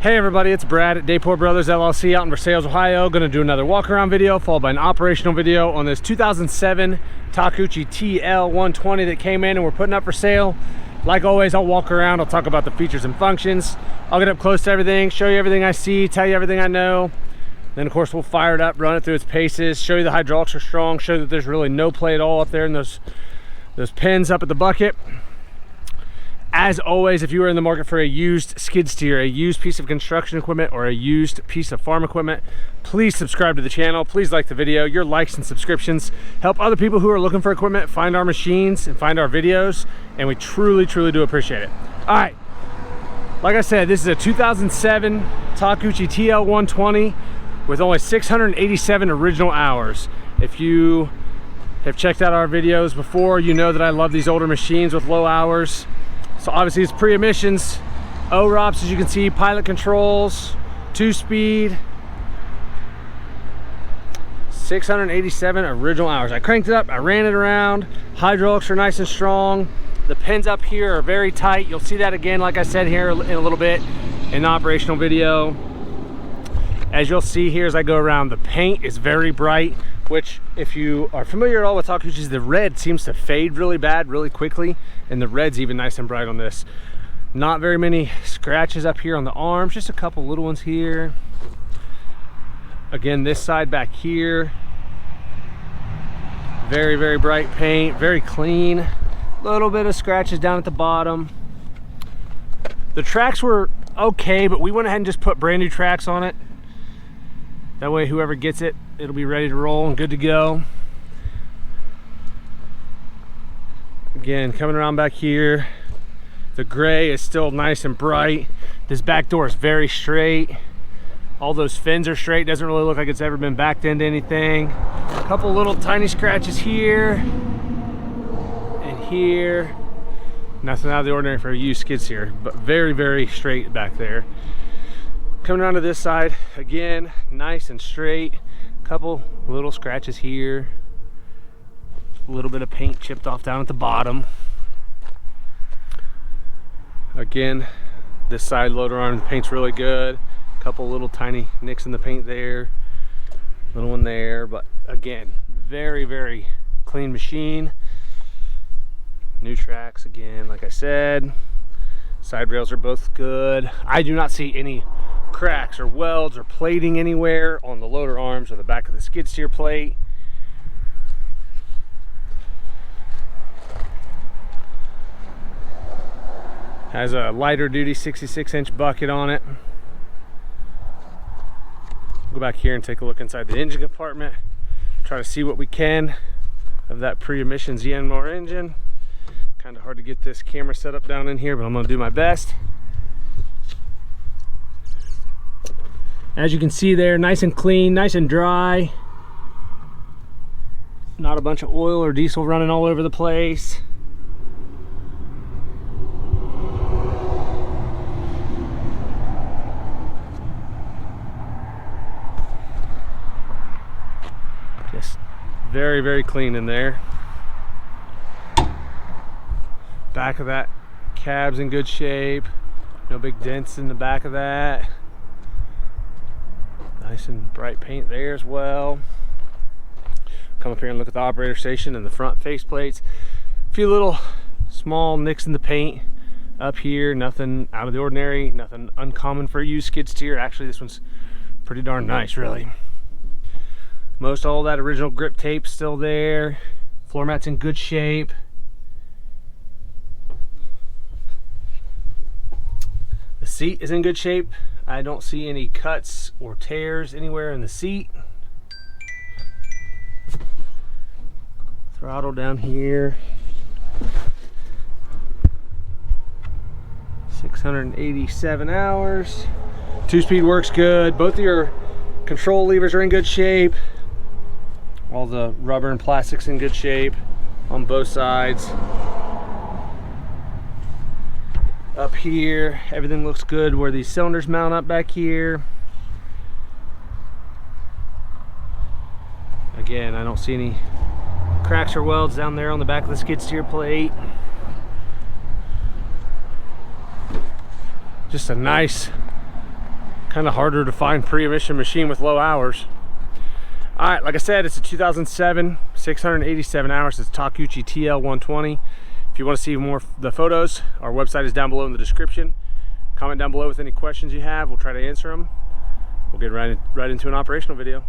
Hey everybody, it's Brad at Dayport Brothers LLC out in Versailles, Ohio. Going to do another walk around video followed by an operational video on this 2007 Takeuchi TL120 that came in and we're putting up for sale. Like always, I'll walk around, I'll talk about the features and functions. I'll get up close to everything, show you everything I see, tell you everything I know. Then of course we'll fire it up, run it through its paces, show you the hydraulics are strong, show you that there's really no play at all up there in those pins up at the bucket. As always, if you are in the market for a used skid steer, a used piece of construction equipment, or a used piece of farm equipment, please subscribe to the channel. Please like the video. Your likes and subscriptions help other people who are looking for equipment find our machines and find our videos, and we truly do appreciate it. All right, like I said, this is a 2007 Takeuchi TL120 with only 687 original hours. If you have checked out our videos before, you know that I love these older machines with low hours. So obviously it's pre-emissions, OROPS, as you can see, pilot controls, 2-speed, 687 original hours. I cranked it up, I ran it around, hydraulics are nice and strong. The pins up here are very tight. You'll see that again, like I said here in a little bit in the operational video. As you'll see here as I go around, the paint is very bright, which if you are familiar at all with Takeuchi's, the red seems to fade really bad really quickly, and the red's even nice and bright on this. Not very many scratches up here on the arms, just a couple little ones here. Again, this side back here, very bright paint, very clean. Little bit of scratches down at the bottom. The tracks were okay, but we went ahead and just put brand new tracks on it. That way whoever gets it, it'll be ready to roll and good to go. Again, coming around back here, the gray is still nice and bright. This back door is very straight. All those fins are straight. Doesn't really look like it's ever been backed into anything. A couple little tiny scratches here and here. Nothing out of the ordinary for a used skid steer, but very straight back there. Coming around to this side, again, nice and straight. Couple little scratches here. A little bit of paint chipped off down at the bottom. Again, this side loader arm, the paint's really good. Couple little tiny nicks in the paint there. Little one there, but again, very clean machine. New tracks again, like I said. Side rails are both good. I do not see any cracks or welds or plating anywhere on the loader arms or the back of the skid steer plate. Has a lighter duty 66-inch bucket on it. Go back here and take a look inside the engine compartment. Try to see what we can of that pre-emissions Yanmar engine. Kind of hard to get this camera set up down in here, but I'm going to do my best. As you can see there, nice and clean, nice and dry. Not a bunch of oil or diesel running all over the place. Just very clean in there. Back of that cab's in good shape. No big dents in the back of that. Nice and bright paint there as well. Come up here and look at the operator station and the front face plates. A few little small nicks in the paint up here. Nothing out of the ordinary, nothing uncommon for a used skid steer. Actually, this one's pretty darn nice, really. Most all that original grip tape still there. Floor mat's in good shape. The seat is in good shape. I don't see any cuts or tears anywhere in the seat. Throttle down here. 687 hours. 2-speed works good. Both of your control levers are in good shape. All the rubber and plastic's in good shape on both sides. Up here, everything looks good where these cylinders mount up back here. Again, I don't see any cracks or welds down there on the back of the skid steer plate. Just a nice kind of harder to find pre-emission machine with low hours. All right, like I said, it's a 2007, 687 hours. It's Takeuchi TL120. If you want to see more of the photos, our website is down below in the description. Comment down below with any questions you have. We'll try to answer them. We'll get right into an operational video.